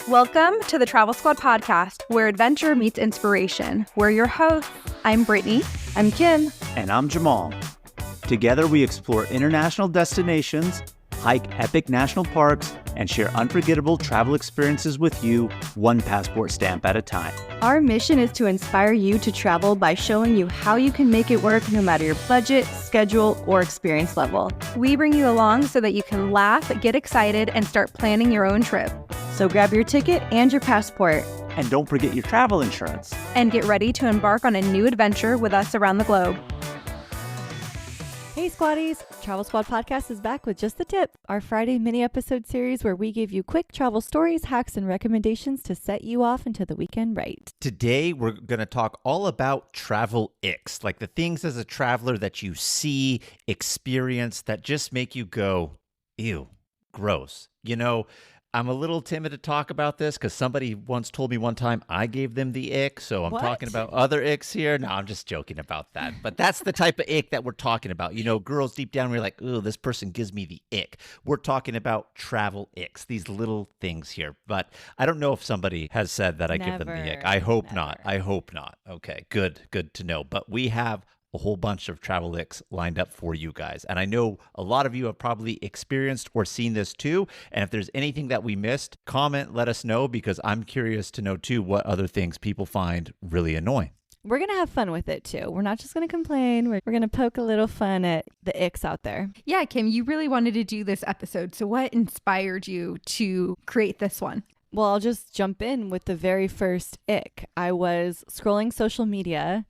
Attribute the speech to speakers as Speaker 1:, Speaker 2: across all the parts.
Speaker 1: Welcome to the Travel Squad podcast, where adventure meets inspiration. We're your hosts. I'm Brittany.
Speaker 2: I'm Kim.
Speaker 3: And I'm Jamal. Together we explore international destinations, hike epic national parks, and share unforgettable travel experiences with you, one passport stamp at a time.
Speaker 2: Our mission is to inspire you to travel by showing you how you can make it work no matter your budget, schedule, or experience level.
Speaker 1: We bring you along so that you can laugh, get excited, and start planning your own trip.
Speaker 2: So grab your ticket and your passport.
Speaker 3: And don't forget your travel insurance.
Speaker 1: And get ready to embark on a new adventure with us around the globe.
Speaker 2: Hey Squaddies! Travel Squad Podcast is back with Just the Tip, our Friday mini episode series where we give you quick travel stories, hacks, and recommendations to set you off into the weekend right.
Speaker 4: Today, we're going to talk all about travel icks, like the things as a traveler that you see, experience, that just make you go, ew, gross. You know, I'm a little timid to talk about this because somebody once told me one time I gave them the ick, so I'm talking about other icks here. No, I'm just joking about that. But that's the type of ick that we're talking about. You know, girls deep down, we're like, ooh, this person gives me the ick. We're talking about travel icks, these little things here. But I don't know if somebody has said that I give them the ick. I hope not. I hope not. Okay, good to know. But we have a whole bunch of travel icks lined up for you guys. And I know a lot of you have probably experienced or seen this too. And if there's anything that we missed, comment, let us know, because I'm curious to know too what other things people find really annoying.
Speaker 2: We're going to have fun with it too. We're not just going to complain. We're going to poke a little fun at the icks out there.
Speaker 1: Yeah, Kim, you really wanted to do this episode. So what inspired you to create this one?
Speaker 2: Well, I'll just jump in with the very first ick. I was scrolling social media,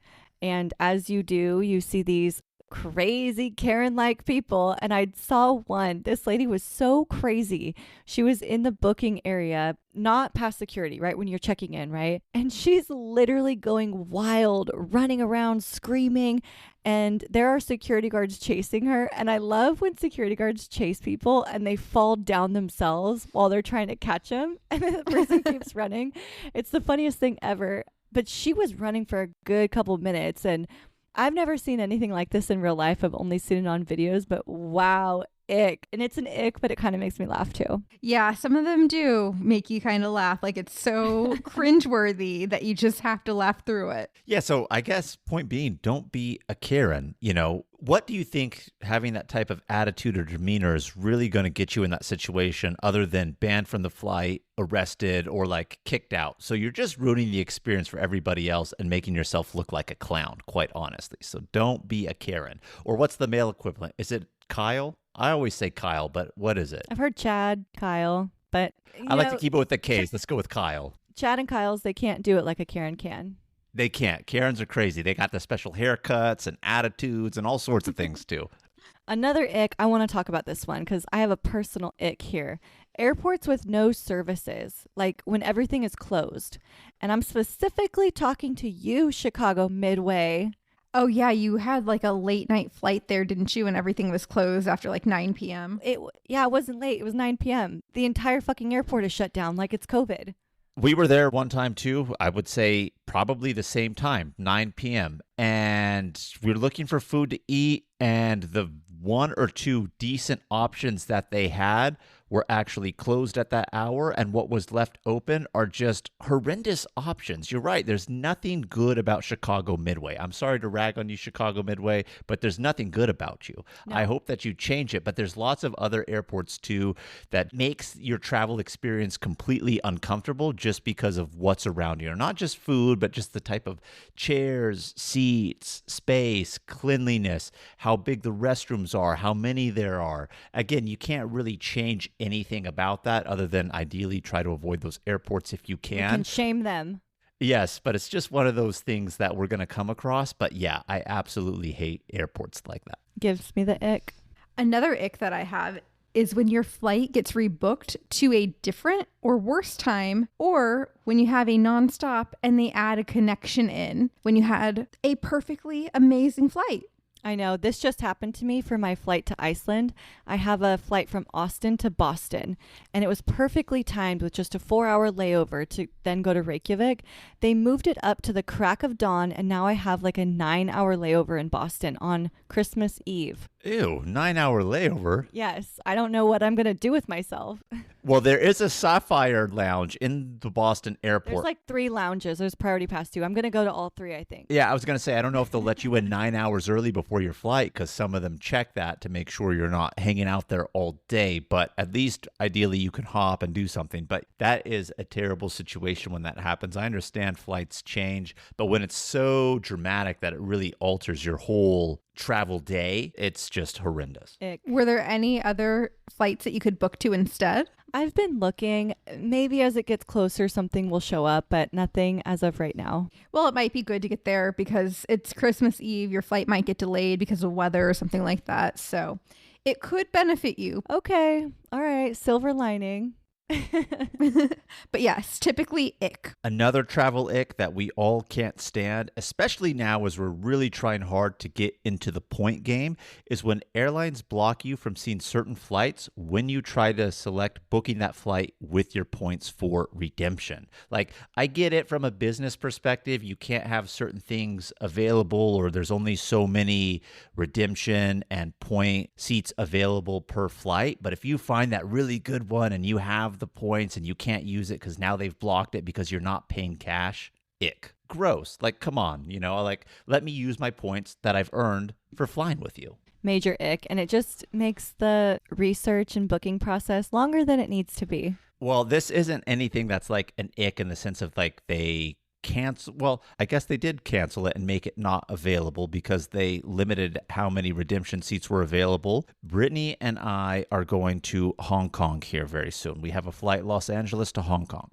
Speaker 2: and as you do, you see these crazy Karen-like people. And I saw one. This lady was so crazy. She was in the booking area, not past security, right? When you're checking in, right? And she's literally going wild, running around, screaming. And there are security guards chasing her. And I love when security guards chase people and they fall down themselves while they're trying to catch them. And then the person keeps running. It's the funniest thing ever. But she was running for a good couple of minutes, and I've never seen anything like this in real life. I've only seen it on videos, but wow, ick. And it's an ick, but it kind of makes me laugh too.
Speaker 1: Yeah, some of them do make you kind of laugh. Like it's so cringeworthy that you just have to laugh through it.
Speaker 4: Yeah, so I guess point being, don't be a Karen. You know, what do you think having that type of attitude or demeanor is really going to get you in that situation other than banned from the flight, arrested, or like kicked out? So you're just ruining the experience for everybody else and making yourself look like a clown, quite honestly. So don't be a Karen. Or what's the male equivalent? Is it Kyle? I always say Kyle, but what is it?
Speaker 2: I've heard Chad, Kyle, but
Speaker 4: I like to keep it with the K's. Let's go with Kyle.
Speaker 2: Chad and Kyle's, they can't do it like a Karen can.
Speaker 4: They can't. Karens are crazy. They got the special haircuts and attitudes and all sorts of things too.
Speaker 2: Another ick, I want to talk about this one because I have a personal ick here. Airports with no services, like when everything is closed. And I'm specifically talking to you, Chicago Midway.
Speaker 1: Oh, yeah, you had like a late night flight there, didn't you? And everything was closed after like 9 p.m.
Speaker 2: It wasn't late. It was 9 p.m. The entire fucking airport is shut down like it's COVID.
Speaker 4: We were there one time too. I would say probably the same time, 9 p.m. And we were looking for food to eat, and the one or two decent options that they had were actually closed at that hour, and what was left open are just horrendous options. You're right. There's nothing good about Chicago Midway. I'm sorry to rag on you, Chicago Midway, but there's nothing good about you. No. I hope that you change it, but there's lots of other airports too that makes your travel experience completely uncomfortable just because of what's around you. Not just food, but just the type of chairs, seats, space, cleanliness, how big the restrooms are, how many there are. Again, you can't really change anything about that other than ideally try to avoid those airports if you can.
Speaker 2: You can shame them.
Speaker 4: Yes, but it's just one of those things that we're going to come across. But yeah, I absolutely hate airports like that.
Speaker 2: Gives me the ick.
Speaker 1: Another ick that I have is when your flight gets rebooked to a different or worse time, or when you have a nonstop and they add a connection in when you had a perfectly amazing flight.
Speaker 2: I know. This just happened to me for my flight to Iceland. I have a flight from Austin to Boston, and it was perfectly timed with just a 4-hour layover to then go to Reykjavik. They moved it up to the crack of dawn, and now I have like a 9-hour layover in Boston on Christmas Eve.
Speaker 4: Ew, 9-hour layover.
Speaker 2: Yes, I don't know what I'm going to do with myself.
Speaker 4: Well, there is a Sapphire Lounge in the Boston airport.
Speaker 2: There's like 3 lounges. There's Priority Pass 2. I'm going to go to all 3, I think.
Speaker 4: Yeah, I was going to say, I don't know if they'll let you in 9 hours early before your flight because some of them check that to make sure you're not hanging out there all day. But at least ideally you can hop and do something. But that is a terrible situation when that happens. I understand flights change, but when it's so dramatic that it really alters your whole travel day, it's just horrendous.
Speaker 2: Ick.
Speaker 1: Were there any other flights that you could book to instead?
Speaker 2: I've been looking. Maybe as it gets closer, something will show up, but nothing as of right now.
Speaker 1: Well, it might be good to get there because it's Christmas Eve. Your flight might get delayed because of weather or something like that. So it could benefit you.
Speaker 2: Okay. All right. Silver lining.
Speaker 1: But yes, typically ick.
Speaker 4: Another travel ick that we all can't stand, especially now as we're really trying hard to get into the point game, is when airlines block you from seeing certain flights when you try to select booking that flight with your points for redemption. Like, I get it from a business perspective. You can't have certain things available, or there's only so many redemption and point seats available per flight. But if you find that really good one and you have the points and you can't use it because now they've blocked it because you're not paying cash, ick. Gross. Like, come on, like, let me use my points that I've earned for flying with you.
Speaker 2: Major ick. And it just makes the research and booking process longer than it needs to be.
Speaker 4: Well, this isn't anything that's like an ick in the sense of like they cancel. Well, I guess they did cancel it and make it not available because they limited how many redemption seats were available. Brittany and I are going to Hong Kong here very soon. We have a flight Los Angeles to Hong Kong.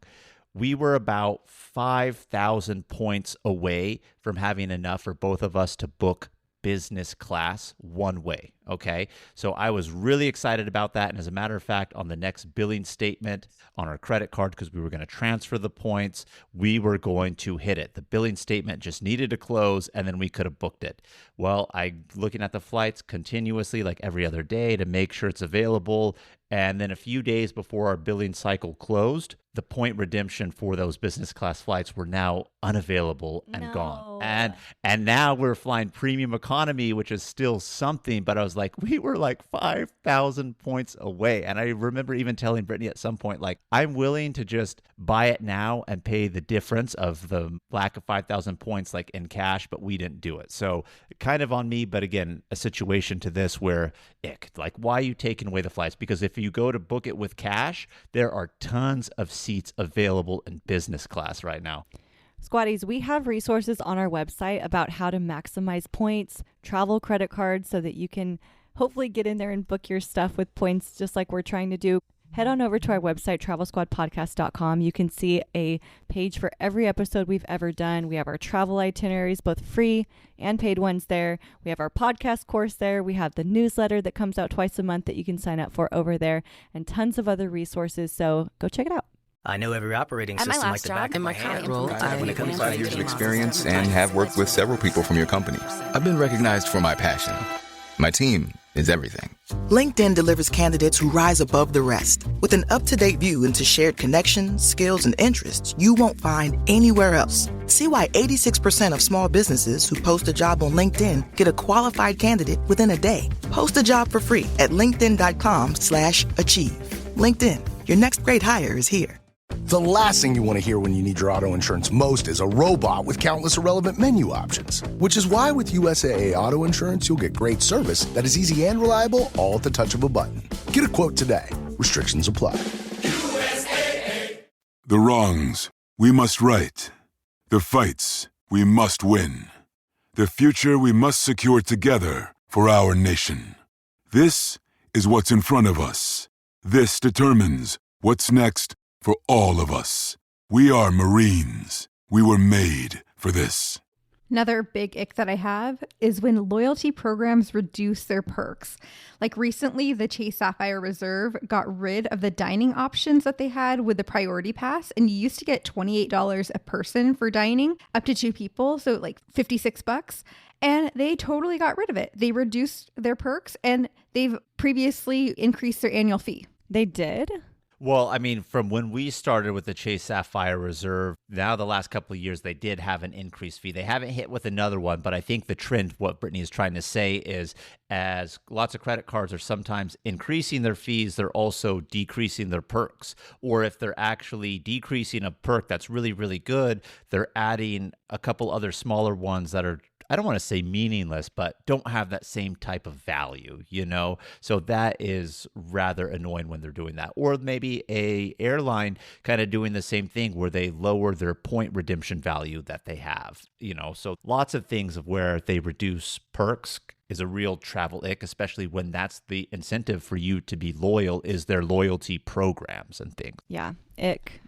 Speaker 4: We were about 5,000 points away from having enough for both of us to book business class one way. Okay. So I was really excited about that. And as a matter of fact, on the next billing statement on our credit card, because we were going to transfer the points, we were going to hit it. The billing statement just needed to close and then we could have booked it. Well, I'm looking at the flights continuously, like every other day, to make sure it's available. And then a few days before our billing cycle closed, the point redemption for those business class flights were now unavailable and gone. And now we're flying premium economy, which is still something, but I was like, we were like 5,000 points away. And I remember even telling Brittany at some point, like, I'm willing to just buy it now and pay the difference of the lack of 5,000 points like in cash, but we didn't do it. So kind of on me, but again, a situation to this where, ick, like, why are you taking away the flights? Because if you go to book it with cash, there are tons of seats available in business class right now.
Speaker 2: Squatties, we have resources on our website about how to maximize points, travel credit cards, so that you can hopefully get in there and book your stuff with points just like we're trying to do. Head on over to our website, travelsquadpodcast.com. You can see a page for every episode we've ever done. We have our travel itineraries, both free and paid ones there. We have our podcast course there. We have the newsletter that comes out twice a month that you can sign up for over there, and tons of other resources. So go check it out.
Speaker 5: I know every operating system like the back of my hand.
Speaker 6: When it comes to 5 years of experience and have worked with several people from your company, I've been recognized for my passion. My team is everything.
Speaker 7: LinkedIn delivers candidates who rise above the rest. With an up-to-date view into shared connections, skills, and interests you won't find anywhere else. See why 86% of small businesses who post a job on LinkedIn get a qualified candidate within a day. Post a job for free at linkedin.com/achieve. LinkedIn, your next great hire is here.
Speaker 8: The last thing you want to hear when you need your auto insurance most is a robot with countless irrelevant menu options. Which is why with USAA Auto Insurance, you'll get great service that is easy and reliable, all at the touch of a button. Get a quote today. Restrictions apply.
Speaker 9: USAA. The wrongs we must right. The fights we must win. The future we must secure together for our nation. This is what's in front of us. This determines what's next for all of us. We are Marines. We were made for this.
Speaker 1: Another big ick that I have is when loyalty programs reduce their perks. Like recently, the Chase Sapphire Reserve got rid of the dining options that they had with the Priority Pass. And you used to get $28 a person for dining up to 2 people. So like $56. And they totally got rid of it. They reduced their perks and they've previously increased their annual fee.
Speaker 2: They did?
Speaker 4: Well, I mean, from when we started with the Chase Sapphire Reserve, now the last couple of years, they did have an increased fee. They haven't hit with another one, but I think the trend, what Brittany is trying to say is as lots of credit cards are sometimes increasing their fees, they're also decreasing their perks. Or if they're actually decreasing a perk that's really, really good, they're adding a couple other smaller ones that are, I don't want to say meaningless, but don't have that same type of value, you know? So that is rather annoying when they're doing that. Or maybe a airline kind of doing the same thing where they lower their point redemption value that they have, you know? So lots of things of where they reduce perks is a real travel ick, especially when that's the incentive for you to be loyal is their loyalty programs and things.
Speaker 2: Yeah, ick.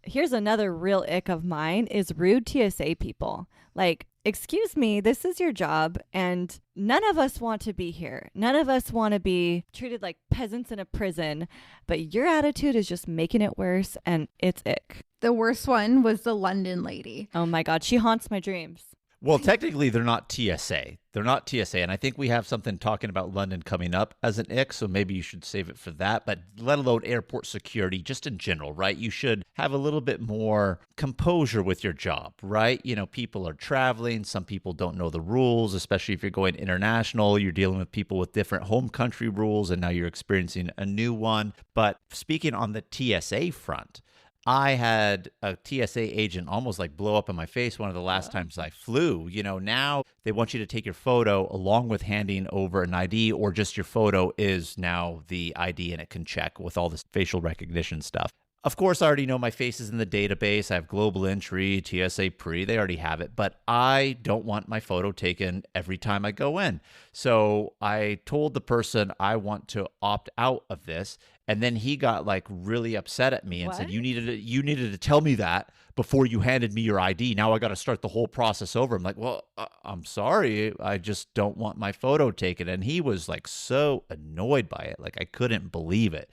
Speaker 2: Here's another real ick of mine is rude TSA people. Like, excuse me, this is your job, and none of us want to be here. None of us want to be treated like peasants in a prison, but your attitude is just making it worse, and it's ick.
Speaker 1: The worst one was the London lady.
Speaker 2: Oh my God, she haunts my dreams.
Speaker 4: Well, technically, they're not TSA. They're not TSA. And I think we have something talking about London coming up as an ick, so maybe you should save it for that. But let alone airport security, just in general, right? You should have a little bit more composure with your job, right? You know, people are traveling. Some people don't know the rules, especially if you're going international. You're dealing with people with different home country rules, and now you're experiencing a new one. But speaking on the TSA front, I had a TSA agent almost like blow up in my face one of the last times I flew. You know, now they want you to take your photo along with handing over an ID, or just your photo is now the ID and it can check with all this facial recognition stuff. Of course, I already know my face is in the database. I have global entry, TSA pre, they already have it, but I don't want my photo taken every time I go in. So I told the person I want to opt out of this. And then he got like really upset at me and said, you needed to tell me that before you handed me your ID. Now I got to start the whole process over. I'm like, well, I'm sorry. I just don't want my photo taken. And he was like so annoyed by it. Like I couldn't believe it.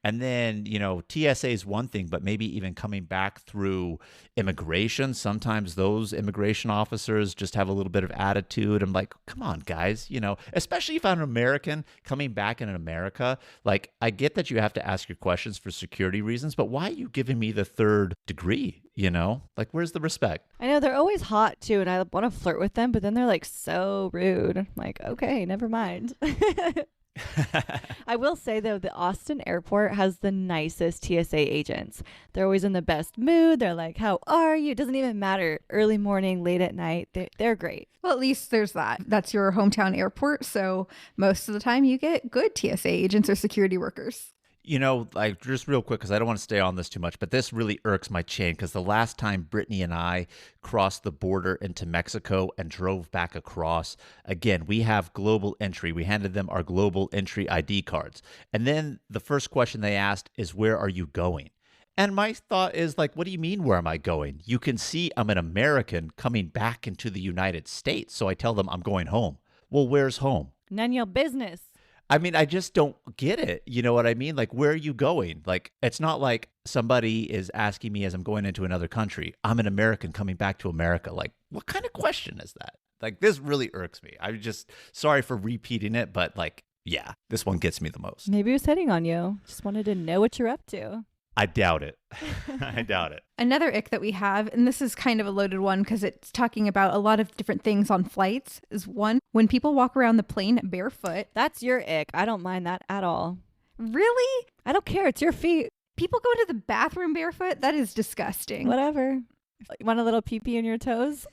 Speaker 4: And then, you know, TSA is one thing, but maybe even coming back through immigration, sometimes those immigration officers just have a little bit of attitude. I'm like, come on, guys, you know, especially if I'm an American coming back in America, like I get that you have to ask your questions for security reasons, but why are you giving me the third degree? You know, like where's the respect?
Speaker 2: I know they're always hot too, and I want to flirt with them, but then they're like so rude. I'm like, okay, never mind. I will say, though, the Austin airport has the nicest TSA agents. They're always in the best mood. They're like, how are you? It doesn't even matter. Early morning, late at night. They're great.
Speaker 1: Well, at least there's that. That's your hometown airport. So most of the time you get good TSA agents or security workers.
Speaker 4: You know, like just real quick, because I don't want to stay on this too much, but this really irks my chain because the last time Brittany and I crossed the border into Mexico and drove back across, again, we have global entry. We handed them our global entry ID cards. And then the first question they asked is, where are you going? And my thought is like, what do you mean, where am I going? You can see I'm an American coming back into the United States. So I tell them I'm going home. Well, where's home?
Speaker 2: None your business.
Speaker 4: I mean, I just don't get it. You know what I mean? Like, where are you going? Like, it's not like somebody is asking me as I'm going into another country, I'm an American coming back to America. Like, what kind of question is that? Like, this really irks me. I'm just sorry for repeating it, but like, yeah, this one gets me the most.
Speaker 2: Maybe it was hitting on you. Just wanted to know what you're up to.
Speaker 4: I doubt it. I doubt it.
Speaker 1: Another ick that we have, and this is kind of a loaded one because it's talking about a lot of different things on flights, is one, when people walk around the plane barefoot.
Speaker 2: That's your ick. I don't mind that at all.
Speaker 1: Really?
Speaker 2: I don't care. It's your feet.
Speaker 1: People go into the bathroom barefoot? That is disgusting.
Speaker 2: Whatever. You want a little pee-pee in your toes?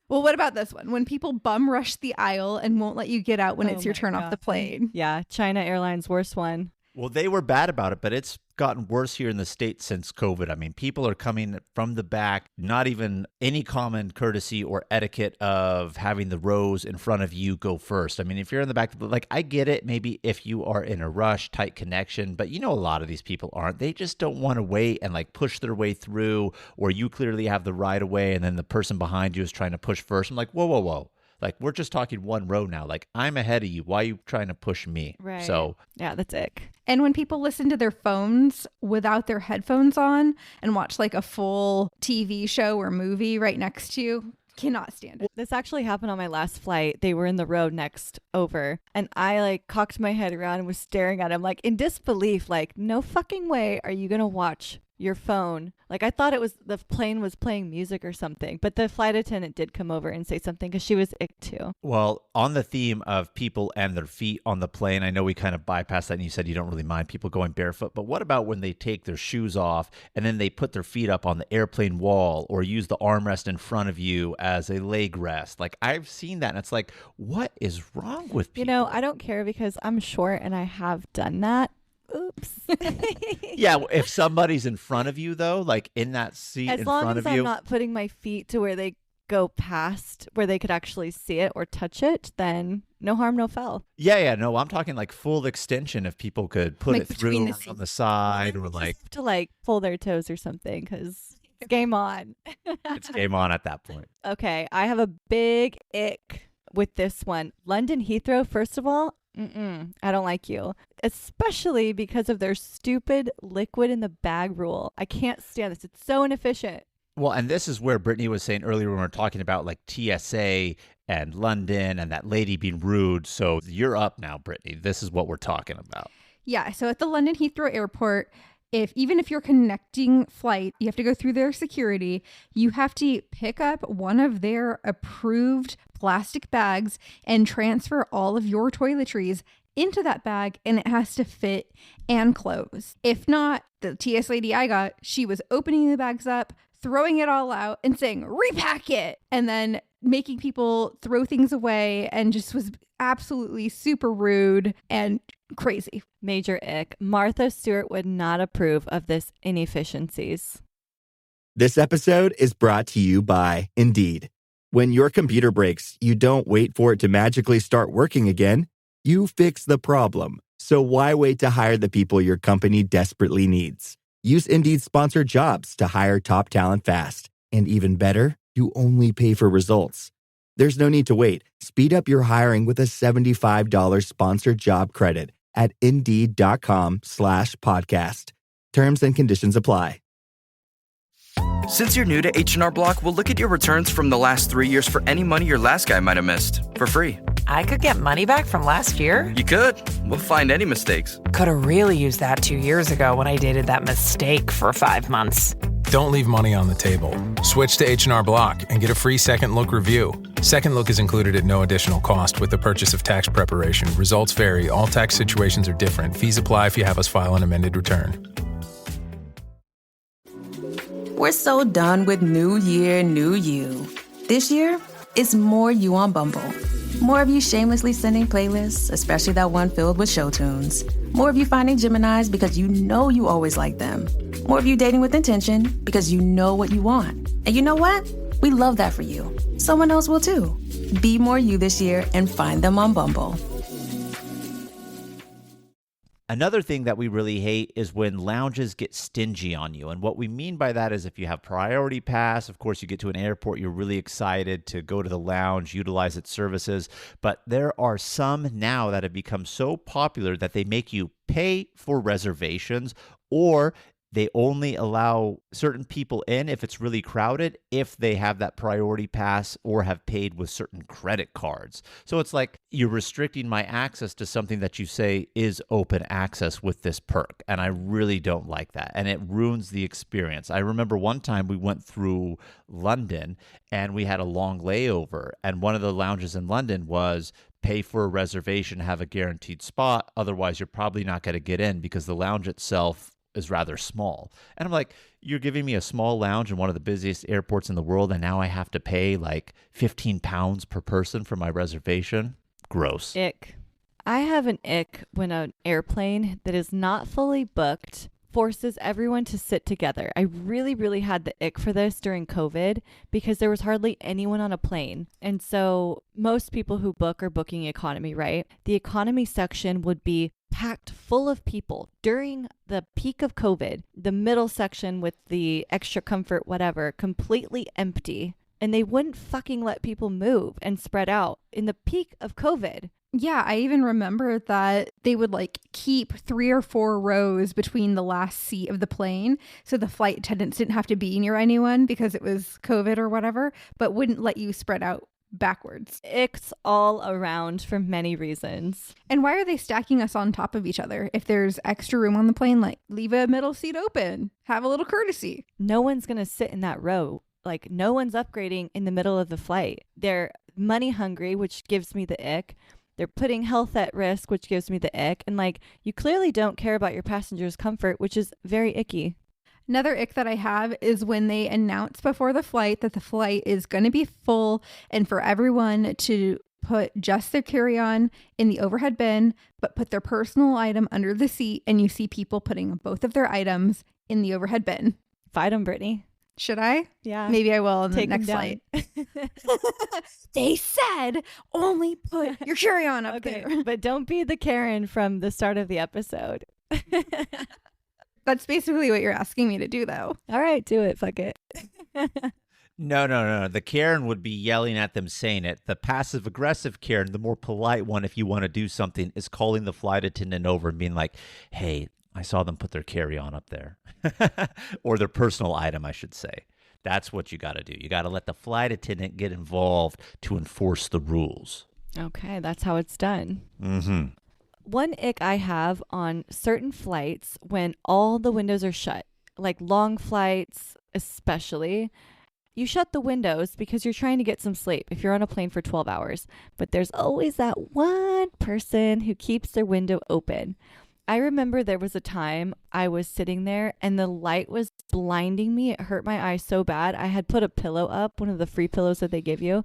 Speaker 1: Well, what about this one? When people bum rush the aisle and won't let you get out when it's your turn off the plane.
Speaker 2: Yeah, China Airlines, worst one.
Speaker 4: Well, they were bad about it, but it's gotten worse here in the States since COVID. I mean, people are coming from the back, not even any common courtesy or etiquette of having the rows in front of you go first. I mean, if you're in the back, like I get it, maybe if you are in a rush, tight connection, but you know, a lot of these people aren't. They just don't want to wait and like push their way through, or you clearly have the right of way and then the person behind you is trying to push first. I'm like, whoa, whoa, whoa. Like, we're just talking one row now. Like, I'm ahead of you. Why are you trying to push me?
Speaker 2: Right.
Speaker 4: So,
Speaker 2: yeah, that's ick.
Speaker 1: And when people listen to their phones without their headphones on and watch like a full TV show or movie right next to you, Cannot stand it.
Speaker 2: This actually happened on my last flight. They were in the row next over, and I like cocked my head around and was staring at him like in disbelief, like, no fucking way are you gonna watch your phone. Like, I thought it was the plane was playing music or something, but the flight attendant did come over and say something because she was ick too.
Speaker 4: Well, on the theme of people and their feet on the plane, I know we kind of bypassed that and you said you don't really mind people going barefoot, but what about when they take their shoes off and then they put their feet up on the airplane wall or use the armrest in front of you as a leg rest? Like, I've seen that and it's like, what is wrong with people?
Speaker 2: You know, I don't care because I'm short and I have done that. Oops.
Speaker 4: Yeah, if somebody's in front of you though, like in that seat
Speaker 2: as
Speaker 4: in
Speaker 2: long
Speaker 4: front
Speaker 2: as
Speaker 4: of
Speaker 2: I'm
Speaker 4: you,
Speaker 2: not putting my feet to where they go past where they could actually see it or touch it, then no harm, no foul.
Speaker 4: yeah, no, I'm talking like full extension. If people could put
Speaker 1: Like
Speaker 4: it through on the side, or like
Speaker 2: to like pull their toes or something, because it's game on.
Speaker 4: it's game on at that point.
Speaker 2: Okay, I have a big ick with this one. London Heathrow, first of all, I don't like you, especially because of their stupid liquid in the bag rule. I can't stand this. It's so inefficient.
Speaker 4: Well, and this is where Brittany was saying earlier when we were talking about like TSA and London and that lady being rude. So you're up now, Brittany. This is what we're talking about.
Speaker 1: Yeah. So at the London Heathrow Airport, even if you're connecting flight, you have to go through their security. You have to pick up one of their approved plastic bags and transfer all of your toiletries into that bag, and it has to fit and close. If not, the TS lady I got, she was opening the bags up, throwing it all out and saying, repack it, and then making people throw things away, and just was absolutely super rude and crazy.
Speaker 2: Major ick. Martha Stewart would not approve of this inefficiencies.
Speaker 10: This episode is brought to you by Indeed. When your computer breaks, you don't wait for it to magically start working again. You fix the problem. So why wait to hire the people your company desperately needs? Use Indeed's sponsored jobs to hire top talent fast. And even better, you only pay for results. There's no need to wait. Speed up your hiring with a $75 sponsored job credit at Indeed.com/podcast. Terms and conditions apply.
Speaker 11: Since you're new to H&R Block, we'll look at your returns from the last 3 years for any money your last guy might have missed for free.
Speaker 12: I could get money back from last year?
Speaker 11: You could. We'll find any mistakes.
Speaker 12: Could have really used that 2 years ago when I dated that mistake for 5 months.
Speaker 13: Don't leave money on the table. Switch to H&R Block and get a free second look review. Second look is included at no additional cost with the purchase of tax preparation. Results vary. All tax situations are different. Fees apply if you have us file an amended return.
Speaker 14: We're so done with New Year, New You. This year, it's more you on Bumble. More of you shamelessly sending playlists, especially that one filled with show tunes. More of you finding Geminis because you know you always like them. More of you dating with intention because you know what you want. And you know what? We love that for you. Someone else will too. Be more you this year and find them on Bumble.
Speaker 4: Another thing that we really hate is when lounges get stingy on you. And what we mean by that is if you have priority pass, of course, you get to an airport, you're really excited to go to the lounge, utilize its services. But there are some now that have become so popular that they make you pay for reservations, or they only allow certain people in if it's really crowded, if they have that priority pass or have paid with certain credit cards. So it's like you're restricting my access to something that you say is open access with this perk. And I really don't like that. And it ruins the experience. I remember one time we went through London and we had a long layover. And one of the lounges in London was pay for a reservation, have a guaranteed spot. Otherwise, you're probably not going to get in because the lounge itself is rather small. And I'm like, you're giving me a small lounge in one of the busiest airports in the world, and now I have to pay like £15 per person for my reservation? Gross.
Speaker 2: Ick. I have an ick when an airplane that is not fully booked forces everyone to sit together. I really had the ick for this during COVID because there was hardly anyone on a plane. And so most people who book are booking economy, right? The economy section would be packed full of people during the peak of COVID. The middle section with the extra comfort, whatever, completely empty. And they wouldn't fucking let people move and spread out in the peak of COVID.
Speaker 1: Yeah, I even remember that they would like keep 3 or 4 rows between the last seat of the plane. So the flight attendants didn't have to be near anyone because it was COVID or whatever, but wouldn't let you spread out backwards.
Speaker 2: Icks all around for many reasons.
Speaker 1: And why are they stacking us on top of each other? If there's extra room on the plane, like leave a middle seat open, have a little courtesy.
Speaker 2: No one's going to sit in that row. Like no one's upgrading in the middle of the flight. They're money hungry, which gives me the ick. They're putting health at risk, which gives me the ick. And like, you clearly don't care about your passengers' comfort, which is very icky.
Speaker 1: Another ick that I have is when they announce before the flight that the flight is going to be full and for everyone to put just their carry-on in the overhead bin, but put their personal item under the seat, and you see people putting both of their items in the overhead bin.
Speaker 2: Fight them, Brittany.
Speaker 1: Should I?
Speaker 2: Yeah.
Speaker 1: Maybe I will on the
Speaker 2: Take
Speaker 1: next flight. They said only put your carry-on up there.
Speaker 2: But don't be the Karen from the start of the episode.
Speaker 1: That's basically what you're asking me to do, though.
Speaker 2: All right, do it. Fuck it.
Speaker 4: No. The Karen would be yelling at them saying it. The passive-aggressive Karen, the more polite one, if you want to do something, is calling the flight attendant over and being like, hey, I saw them put their carry-on up there. Or their personal item, I should say. That's what you got to do. You got to let the flight attendant get involved to enforce the rules.
Speaker 2: Okay, that's how it's done.
Speaker 4: Mm-hmm.
Speaker 2: One ick I have on certain flights when all the windows are shut, like long flights especially, you shut the windows because you're trying to get some sleep if you're on a plane for 12 hours. But there's always that one person who keeps their window open. I remember there was a time I was sitting there and the light was blinding me. It hurt my eyes so bad. I had put a pillow up, one of the free pillows that they give you,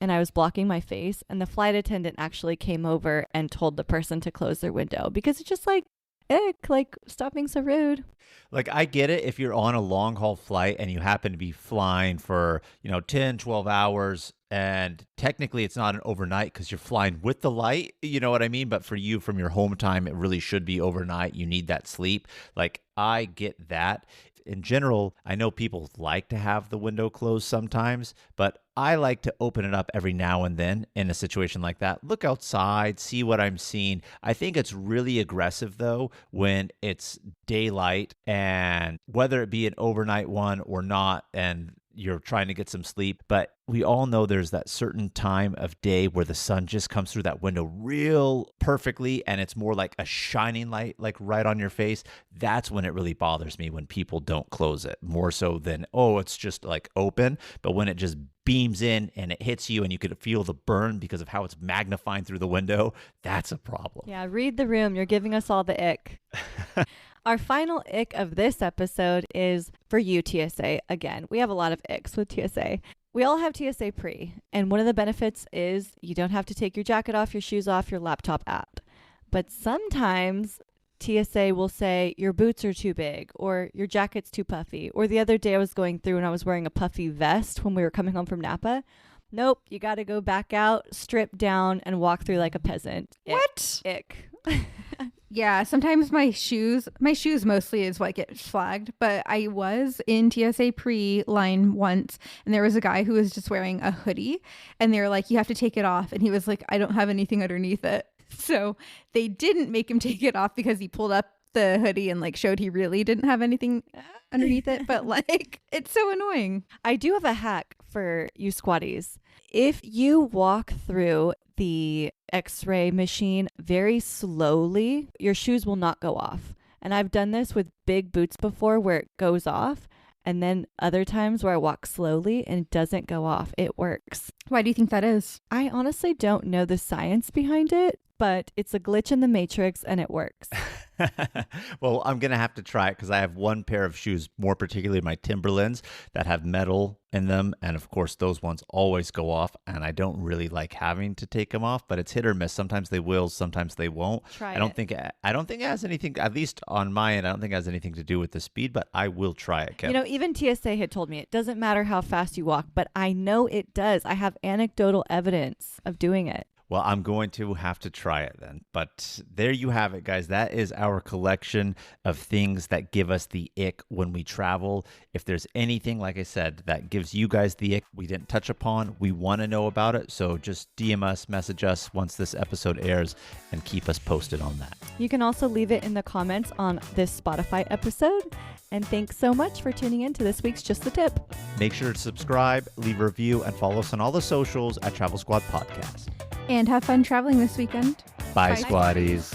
Speaker 2: and I was blocking my face. And the flight attendant actually came over and told the person to close their window because it's just like, ick, like, stop being so rude.
Speaker 4: Like, I get it if you're on a long haul flight and you happen to be flying for, 10, 12 hours. And technically it's not an overnight because you're flying with the light, you know what I mean? But for you, from your home time, it really should be overnight. You need that sleep. Like, I get that. In general, I know people like to have the window closed sometimes, but I like to open it up every now and then in a situation like that. Look outside, see what I'm seeing. I think it's really aggressive, though, when it's daylight and whether it be an overnight one or not, and you're trying to get some sleep. But we all know there's that certain time of day where the sun just comes through that window real perfectly and it's more like a shining light, like right on your face. That's when it really bothers me, when people don't close it, more so than, it's just like open. But when it just beams in and it hits you and you could feel the burn because of how it's magnifying through the window, that's a problem.
Speaker 2: Yeah, read the room. You're giving us all the ick. Our final ick of this episode is for you, TSA. Again, we have a lot of icks with TSA. We all have TSA pre, and one of the benefits is you don't have to take your jacket off, your shoes off, your laptop app. But sometimes TSA will say your boots are too big or your jacket's too puffy. Or the other day I was going through and I was wearing a puffy vest when we were coming home from Napa. Nope, you got to go back out, strip down, and walk through like a peasant.
Speaker 1: What?
Speaker 2: Ick.
Speaker 1: Yeah, sometimes my shoes mostly is what gets flagged, but I was in TSA pre-line once and there was a guy who was just wearing a hoodie and they were like, you have to take it off. And he was like, I don't have anything underneath it. So they didn't make him take it off because he pulled up the hoodie and like showed he really didn't have anything underneath it. But like, it's so annoying.
Speaker 2: I do have a hack for you squatties. If you walk through the X-ray machine very slowly, your shoes will not go off. And I've done this with big boots before where it goes off. And then other times where I walk slowly and it doesn't go off. It works.
Speaker 1: Why do you think that is?
Speaker 2: I honestly don't know the science behind it, but it's a glitch in the matrix and it works.
Speaker 4: Well, I'm going to have to try it because I have one pair of shoes, more particularly my Timberlands, that have metal in them. And of course, those ones always go off. And I don't really like having to take them off, but it's hit or miss. Sometimes they will, sometimes they won't. I don't think it has anything, at least on my end, I don't think it has anything to do with the speed, but I will try it, Kevin.
Speaker 2: Even TSA had told me it doesn't matter how fast you walk, but I know it does. I have anecdotal evidence of doing it.
Speaker 4: Well, I'm going to have to try it then. But there you have it, guys. That is our collection of things that give us the ick when we travel. If there's anything, like I said, that gives you guys the ick we didn't touch upon, we want to know about it. So just DM us, message us once this episode airs, and keep us posted on that.
Speaker 2: You can also leave it in the comments on this Spotify episode. And thanks so much for tuning in to this week's Just the Tip.
Speaker 4: Make sure to subscribe, leave a review, and follow us on all the socials at Travel Squad Podcast.
Speaker 1: And have fun traveling this weekend.
Speaker 4: Bye, Squaddies.